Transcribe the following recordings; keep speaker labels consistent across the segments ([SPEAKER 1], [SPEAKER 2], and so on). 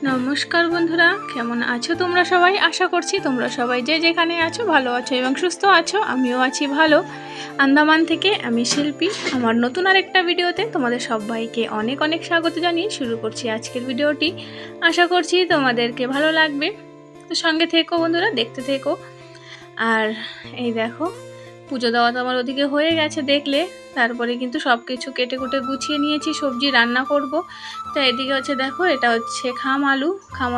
[SPEAKER 1] নমস্কার বন্ধুরা, কেমন আছো তোমরা সবাই? আশা করছি তোমরা সবাই যে যেখানে আছো ভালো আছো এবং সুস্থ আছো। আমিও আছি ভালো। আন্দামান থেকে আমি শিল্পী, আমার নতুন আরেকটা ভিডিওতে তোমাদের সবাইকে অনেক অনেক স্বাগত জানিয়ে শুরু করছি আজকের ভিডিওটি। আশা করছি তোমাদেরকে ভালো লাগবে, তো সঙ্গে থেকো বন্ধুরা, দেখতে থেকো। আর এই দেখো, পুজো দেওয়া তো আমার ওদিকে হয়ে গেছে দেখলে। তারপরে কিন্তু সব কিছু কেটে কুটে গুছিয়ে নিয়েছি, সবজি রান্না করব। তো এদিকে হচ্ছে দেখো, এটা হচ্ছে খাম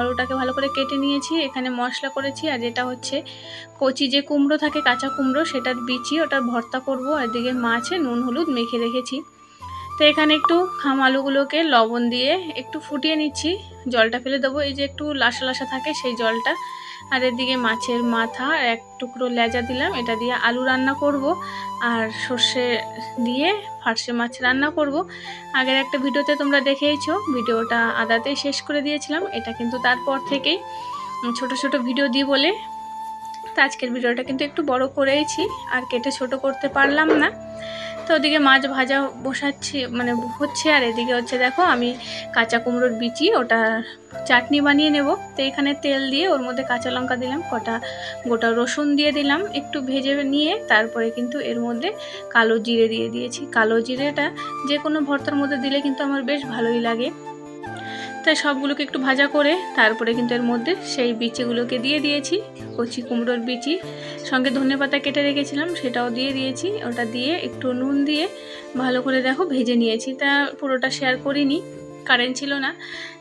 [SPEAKER 1] আলুটাকে ভালো করে কেটে নিয়েছি, এখানে মশলা করেছি। আর এটা হচ্ছে কচি যে কুমড়ো থাকে, কাঁচা কুমড়ো, সেটার বিচি, ওটার ভর্তা করব। আর এদিকে মাছে নুন হলুদ মেখে রেখেছি। তো এখানে একটু খাম আলুগুলোকে লবণ দিয়ে একটু ফুটিয়ে নিচ্ছি, জলটা ফেলে দেবো, এই যে একটু লাসা লাসা থাকে সেই জলটা। আর এদিকে মাছের মাথা এক টুকরো লেজা দিলাম, এটা দিয়ে আলু রান্না করব। আর সর্ষে দিয়ে ফার্সে মাছ রান্না করব। আগের একটা ভিডিওতে তোমরা দেখেইছো, ভিডিওটা আদাতেই শেষ করে দিয়েছিলাম। এটা কিন্তু তারপর থেকেই ছোট ছোট ভিডিও দিই বলে, তো আজকের ভিডিওটা কিন্তু একটু বড় করেইছি, আর কেটে ছোট করতে পারলাম না। তো ওদিকে মাছ ভাজা বসাচ্ছি, মানে হচ্ছে। আর এদিকে হচ্ছে দেখো, আমি কাঁচা কুমড়োর বিচি, ওটা চাটনি বানিয়ে নেব। তো এখানে তেল দিয়ে ওর মধ্যে কাঁচা লঙ্কা দিলাম, কটা গোটা রসুন দিয়ে দিলাম, একটু ভেজে নিয়ে তারপরে কিন্তু এর মধ্যে কালো জিরে দিয়ে দিয়েছি। কালো জিরেটা যে কোনো ভর্তার মধ্যে দিলে কিন্তু আমার বেশ ভালোই লাগে। তাই সবগুলোকে একটু ভাজা করে তারপরে কিন্তু এর মধ্যে সেই বিচিগুলোকে দিয়ে দিয়েছি, কচি কুমড়োর বিচি, সঙ্গে ধনেপাতা কেটে রেখেছিলাম সেটাও দিয়ে দিয়েছি। ওটা দিয়ে একটু নুন দিয়ে ভালো করে দেখো ভেজে নিয়েছি। তা পুরোটা শেয়ার করিনি, কারেন্ট ছিল না।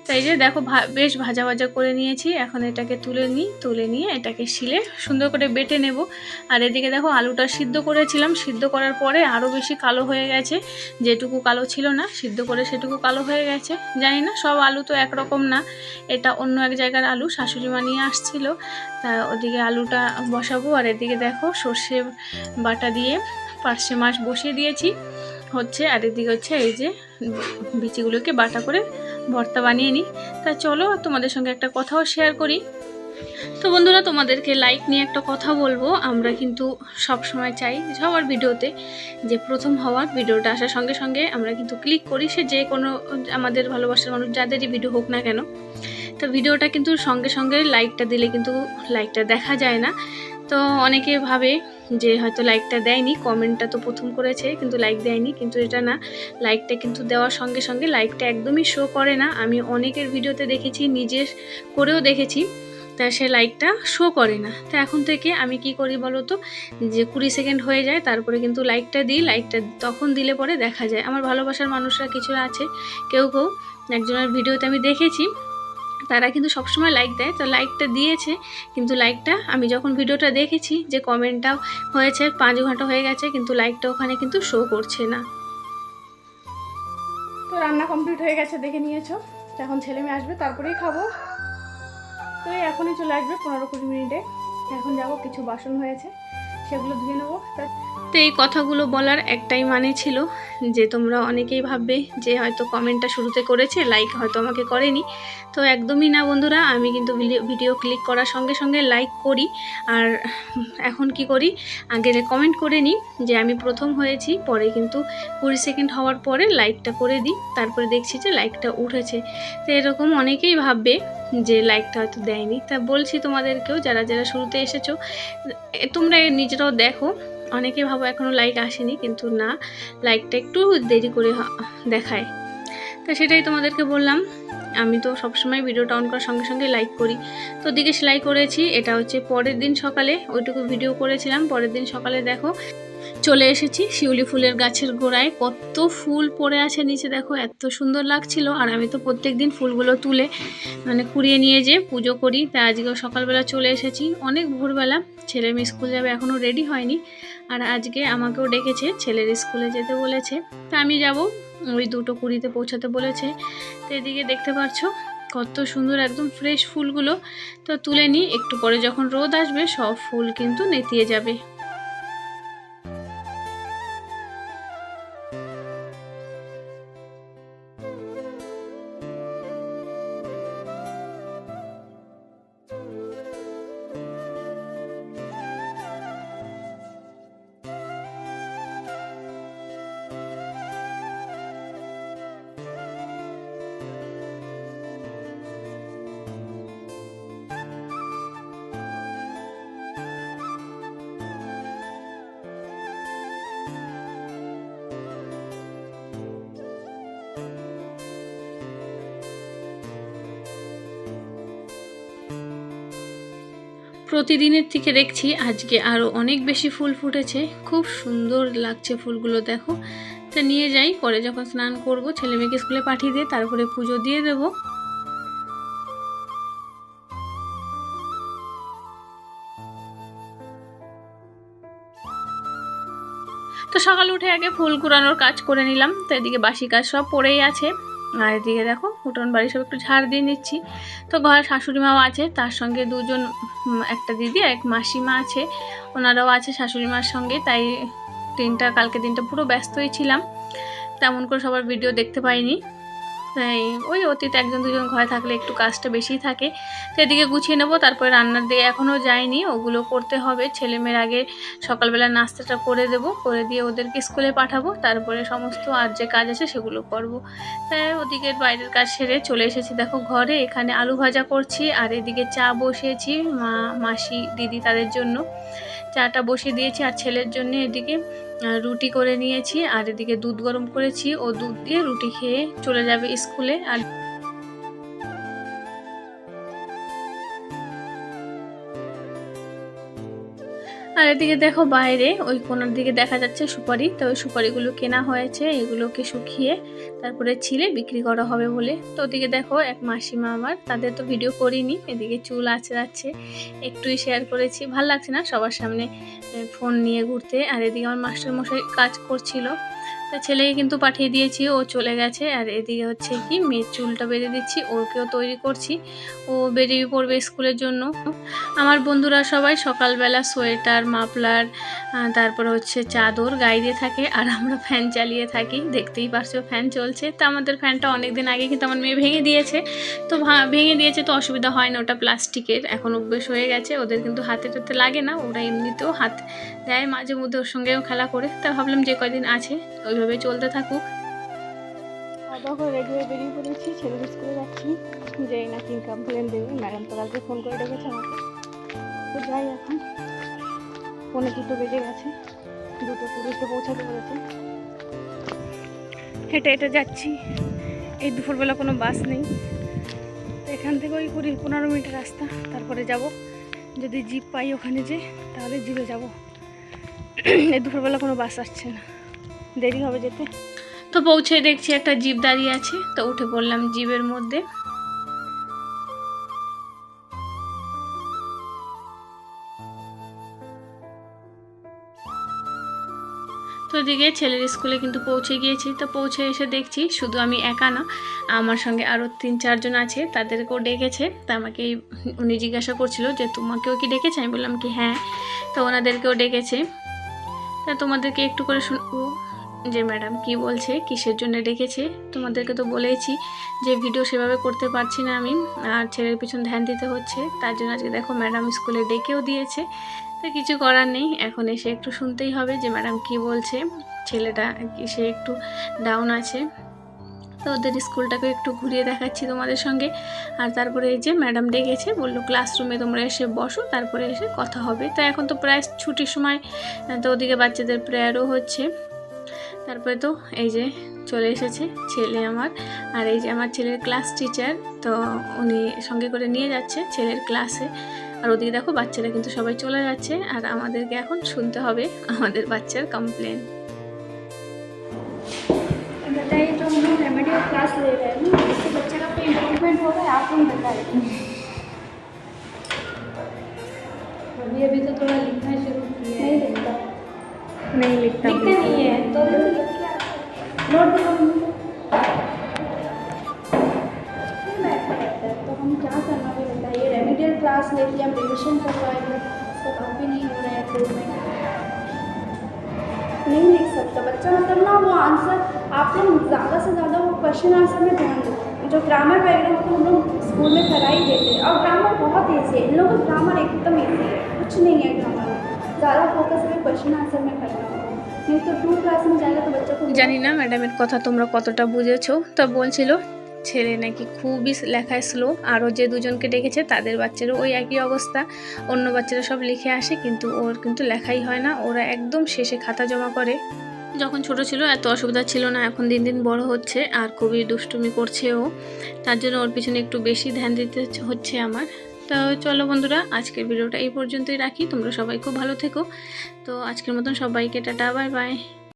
[SPEAKER 1] তাই যে দেখো বেশ ভাজা ভাজা করে নিয়েছি। এখন এটাকে তুলে নিয়ে এটাকে শিলে সুন্দর করে বেটে নেব। আর এদিকে দেখো, আলুটা সিদ্ধ করেছিলাম, সিদ্ধ করার পরে আরও বেশি কালো হয়ে গেছে, যেটুকু কালো ছিল না সিদ্ধ করে সেটুকু কালো হয়ে গেছে। জানি না, সব আলু তো একরকম না, এটা অন্য এক জায়গার আলু, শাশুড়ি মা নিয়ে আসছিল। তা ওদিকে আলুটা বসাবো। আর এদিকে দেখো, সর্ষে বাটা দিয়ে পার্শে মাছ বসিয়ে দিয়েছি হচ্ছে। আর এদিকে হচ্ছে এই যে বিচিগুলোকে বাটা করে ভর্তা বানিয়ে নিই। তা চলো তোমাদের সঙ্গে একটা কথাও শেয়ার করি। তো বন্ধুরা, তোমাদেরকে লাইক নিয়ে একটা কথা বলবো। আমরা কিন্তু সব সময় চাই সবার ভিডিওতে যে প্রথম হওয়ার ভিডিওটা আসার সঙ্গে সঙ্গে আমরা কিন্তু ক্লিক করি, সে যে কোনো আমাদের ভালোবাসার মানুষ যাদেরই ভিডিও হোক না কেন। তো ভিডিওটা কিন্তু সঙ্গে সঙ্গে লাইকটা দিলে কিন্তু লাইকটা দেখা যায় না। তো অনেকে ভাবে যে হয়তো লাইকটা দেয়নি, কমেন্টটা তো প্রথম করেছে কিন্তু লাইক দেয়নি, কিন্তু এটা না, লাইকটা কিন্তু দেওয়ার সঙ্গে সঙ্গে লাইকটা একদমই শো করে না। আমি অনেকের ভিডিওতে দেখেছি, নিজের করেও দেখেছি, তা সে লাইকটা শো করে না। তো এখন থেকে আমি কি করি বলো তো, যে 20 সেকেন্ড হয়ে যায় তারপরে কিন্তু লাইকটা দিই। লাইকটা তখন দিলে পরে দেখা যায়। আমার ভালোবাসার মানুষরা কিছু আছে, কেউ একজনের ভিডিওতে আমি দেখেছি, তারা কিন্তু সবসময় লাইক দেয়। তো লাইকটা দিয়েছে, কিন্তু লাইকটা আমি যখন ভিডিওটা দেখেছি যে কমেন্টটাও হয়েছে, 5 ঘন্টা হয়ে গেছে, কিন্তু লাইকটা ওখানে কিন্তু শো করছে না। তো রান্না কমপ্লিট হয়ে গেছে, দেখে নিয়েছো। এখন ছেলে মেয়ে আসবে তারপরেই খাবো। তো এখনই চলে আসবে 15-20 মিনিটে। এখন যাব, কিছু বাসন হয়েছে সেগুলো ধুয়ে নেবো। তো এই কথাগুলো বলার একটাই মানে ছিল যে তোমরা অনেকেই ভাববে যে হয়তো কমেন্টটা শুরুতে করেছে, লাইক হয়তো আমাকে করেনি। তো একদমই না বন্ধুরা, আমি কিন্তু ভিডিও ক্লিক করার সঙ্গে সঙ্গে লাইক করি। আর এখন কি করি, আগে কমেন্ট করে নিই যে আমি প্রথম হয়েছি, পরে কিন্তু 20 সেকেন্ড হওয়ার পরে লাইকটা করে দিই, তারপরে দেখছি যে লাইকটা উঠেছে। তো এরকম অনেকেই ভাববে যে লাইকটা হয়তো দেয়নি। তা বলছি তোমাদেরকেও, যারা যারা শুরুতে এসেছো, তোমরা নিজেরাও দেখো, অনেকে ভাবো এখনও লাইক আসেনি, কিন্তু না, লাইকটা একটু দেরি করে দেখায়। তো সেটাই তোমাদেরকে বললাম। আমি তো সবসময় ভিডিওটা অন করার সঙ্গে সঙ্গে লাইক করি। তো ওদিকে সেলাই করেছি, এটা হচ্ছে পরের দিন সকালে, ওইটুকু ভিডিও করেছিলাম। পরের দিন সকালে দেখো চলে এসেছি শিউলি ফুলের গাছের গোড়ায়। কত ফুল পড়ে আছে নিচে, দেখো এত সুন্দর লাগছিল। আর আমি তো প্রত্যেকদিন ফুলগুলো তুলে কুড়িয়ে নিয়ে যেয়ে পুজো করি। তাই আজকেও সকালবেলা চলে এসেছি অনেক ভোরবেলা। ছেলে মেয়ে স্কুল যাবে, এখনও রেডি হয়নি। আর আজকে আমাকেও ডেকেছে, ছেলের স্কুলে যেতে বলেছে। তা আমি যাব, ওই 2:20 পৌঁছাতে বলেছে। তো এদিকে দেখতে পাচ্ছ কত সুন্দর একদম ফ্রেশ ফুলগুলো। তো তুলে নিই, একটু পরে যখন রোদ আসবে সব ফুল কিন্তু নেতিয়ে যাবে। প্রতিদিনের থেকে দেখছি আজকে আরও অনেক বেশি ফুল ফুটেছে, খুব সুন্দর লাগছে ফুলগুলো দেখো। তা নিয়ে যাই, পরে যখন স্নান করব ছেলে মেয়েকে স্কুলে পাঠিয়ে দিয়ে তারপরে পুজো দিয়ে দেব। তো সকালে উঠে আগে ফুল কুড়ানোর কাজ করে নিলাম। তো এদিকে বাসি কাজ সব পড়েই আছে। আর এদিকে দেখো উঠোন বাড়ি সব একটু ঝাড় দিয়ে নিচ্ছি। তো ঘরে শাশুড়ি মাও আছে, তার সঙ্গে দুজন, একটা দিদি আর এক মাসিমা আছে, ওনারাও আছে শাশুড়ি মার সঙ্গে। তাই কালকে দিনটা পুরো ব্যস্তই ছিলাম, তেমন করে সবার ভিডিও দেখতে পাইনি। তাই ওই অতীত 1-2 জন ঘরে থাকলে একটু কাজটা বেশিই থাকে। তো এদিকে গুছিয়ে নেবো, তারপরে রান্নার দিয়ে এখনও যায়নি, ওগুলো করতে হবে। ছেলে মেয়ের আগে সকালবেলা নাস্তাটা করে দেবো, করে দিয়ে ওদেরকে স্কুলে পাঠাবো, তারপরে সমস্ত আর যে কাজ আছে সেগুলো করব। তাই ওদিকে বাইরের কাজ সেরে চলে এসেছি দেখো ঘরে। এখানে আলু ভাজা করছি, আর এদিকে চা বসিয়েছি মাসি দিদি তাদের জন্য চাটা বসিয়ে দিয়েছি। আর ছেলের জন্য এদিকে রুটি করে নিয়েছি, আর এদিকে দুধ গরম করেছি, ও দুধ দিয়ে রুটি খেয়ে চলে যাবে স্কুলে। আর এদিকে দেখো বাইরে ওই কোনার দিকে দেখা যাচ্ছে সুপারি। তো ওই সুপারিগুলো কেনা হয়েছে, এগুলোকে শুকিয়ে তারপরে ছিলে বিক্রি করা হবে বলে। তো ওদিকে দেখো এক মাসিমা আমার, তাদের তো ভিডিও করিনি, এদিকে চুল আঁচড়াচ্ছে, একটুই শেয়ার করেছি। ভাল লাগছে না সবার সামনে ফোন নিয়ে ঘুরতে। আর এদিকে আমার মাস্টারমশাই কাজ করছিল, তা ছেলেকে কিন্তু পাঠিয়ে দিয়েছি, ও চলে গেছে। আর এদিকে হচ্ছে কি মেয়ের চুলটা বেঁধে দিচ্ছি, ওকেও তৈরি করছি, ও বেরিয়ে পড়বে স্কুলের জন্য। আমার বন্ধুরা সবাই সকালবেলা সোয়েটার, মাফলার, তারপরে হচ্ছে চাদর গায়ে দিয়ে থাকে, আর আমরা ফ্যান চালিয়ে থাকি। দেখতেই পারছো ফ্যান চলছে। তো আমাদের ফ্যানটা অনেক দিন আগে কিন্তু আমার মেয়ে ভেঙে দিয়েছে। তো ভেঙে দিয়েছে তো অসুবিধা হয় না, ওটা প্লাস্টিকের, এখন অভ্যেস হয়ে গেছে। ওদের কিন্তু হাতে টাতে লাগে না, ওরা এমনিতেও হাত দেয় মাঝে মধ্যে, ওর সঙ্গেও খেলা করে। তা ভাবলাম যে কয়দিন আছে ওইভাবে চলতে থাকুক। আবার রেডি হয়ে বেরিয়ে পড়েছি, ছেলের স্কুলে যাচ্ছি। যাই না কি কমপ্লেন দেবে, ম্যাডাম তো কালকে ফোন করে ডেকেছে আমাকে। তো যাই, এখন 1:45 বেজে গেছে, 2:20 পৌঁছাতে বলেছে। হেঁটে হেঁটে যাচ্ছি, এই দুপুরবেলা কোনো বাস নেই। এখান থেকে ওই 20-15 মিনিট রাস্তা, তারপরে যাব। যদি জিপ পাই ওখানে যে, তাহলে জিপে যাব। এই দুপুরবেলা কোনো বাস আসছে না, দেরি হবে যেতে। তো পৌঁছে দেখছি একটা জিপ দাঁড়িয়ে আছে, তো উঠে পড়লাম জিপের মধ্যে। তো এদিকে ছেলের স্কুলে কিন্তু পৌঁছে গিয়েছি। তো পৌঁছে এসে দেখছি শুধু আমি একা না, আমার সঙ্গে আরও 3-4 জন আছে, তাদেরকেও ডেকেছে। তা আমাকে উনি জিজ্ঞাসা করছিল যে তোমাকেও কি ডেকেছে, আমি বললাম কি হ্যাঁ। তো ওনাদেরকেও ডেকেছে। তা তোমাদেরকে একটু করে শুনবো যে ম্যাডাম কি বলছে, কিসের জন্য ডেকেছে। তোমাদেরকে তো বলেইছি যে ভিডিও সেভাবে করতে পারছি না আমি, আর ছেলের পিছন ধ্যান দিতে হচ্ছে, তার জন্য আজকে দেখো ম্যাডাম স্কুলে ডেকেও দিয়েছে। তো কিছু করার নেই, এখন এসে একটু শুনতেই হবে যে ম্যাডাম কি বলছে। ছেলেটা সে একটু ডাউন আছে, তো ওদের স্কুলটাকে একটু ঘুরিয়ে দেখাচ্ছি তোমাদের সঙ্গে। আর তারপরে এই যে ম্যাডাম ডেকেছে, বললো ক্লাসরুমে তোমরা এসে বসো, তারপরে এসে কথা হবে। তো এখন তো প্রায় ছুটির সময়, তো ওদিকে বাচ্চাদের প্রেয়ারও হচ্ছে। তারপরে তো এই যে চলে এসেছে ছেলে আমার, আর এই যে আমার ছেলের ক্লাস টিচার, তো উনি সঙ্গে করে নিয়ে যাচ্ছে ছেলের ক্লাসে। আর ওদিকে দেখো বাচ্চারা কিন্তু সবাই চলে যাচ্ছে, আর আমাদেরকে এখন শুনতে হবে আমাদের বাচ্চার কমপ্লেন।
[SPEAKER 2] बताइए, तो हम लोग रेमेडियल क्लास ले रहे हैं ना, इससे बच्चे का कोई इम्प्रूवमेंट हो रहा है? आप लोग बताइए। अभी तो थोड़ा लिखना शुरू किया है। नहीं लिखता नहीं है तो नोट तो हम क्या करना भी बताइए। रेमेडियल क्लास लेके हम रिविजन करवाएंगे, उसको काफ़ी नहीं हो रहा है इम्प्रूवमेंट, नहीं लिख सकता बच्चा। मतलब ना वो आंसर आप लोग ज़्यादा से ज़्यादा वो क्वेश्चन आंसर में ध्यान दो। जो ग्रामर वगैरह तो हम लोग स्कूल में करा ही देते हैं, और ग्रामर बहुत ईजी है, इन लोगों का ग्रामर एकदम ईजी है, कुछ नहीं है ग्रामर में। ज़्यादा फोकस हमें क्वेश्चन आंसर में करना होगा, नहीं तो 2 क्लास में जाएगा तो बच्चा को।
[SPEAKER 1] জানি না ম্যাডামের কথা তোমরা কতটা বুঝেছো। তা বলছিল ছেলে নাকি খুবই লেখায় স্লো, আরও যে দুজনকে ডেকেছে তাদের বাচ্চারও ওই একই অবস্থা। অন্য বাচ্চারা সব লিখে আসে কিন্তু ওর কিন্তু লেখাই হয় না, ওরা একদম শেষে খাতা জমা করে। যখন ছোট ছিল এত অসুবিধা ছিল না, এখন দিন দিন বড় হচ্ছে আর খুবই দুষ্টুমি করছে ও, তার জন্য ওর পিছনে একটু বেশি ধ্যান দিতে হচ্ছে আমার। তো চলো বন্ধুরা, আজকের ভিডিওটা এই পর্যন্তই রাখি, তোমরা সবাই খুব ভালো থেকো। তো আজকের মতন সবাইকে টাটা, বাই বাই।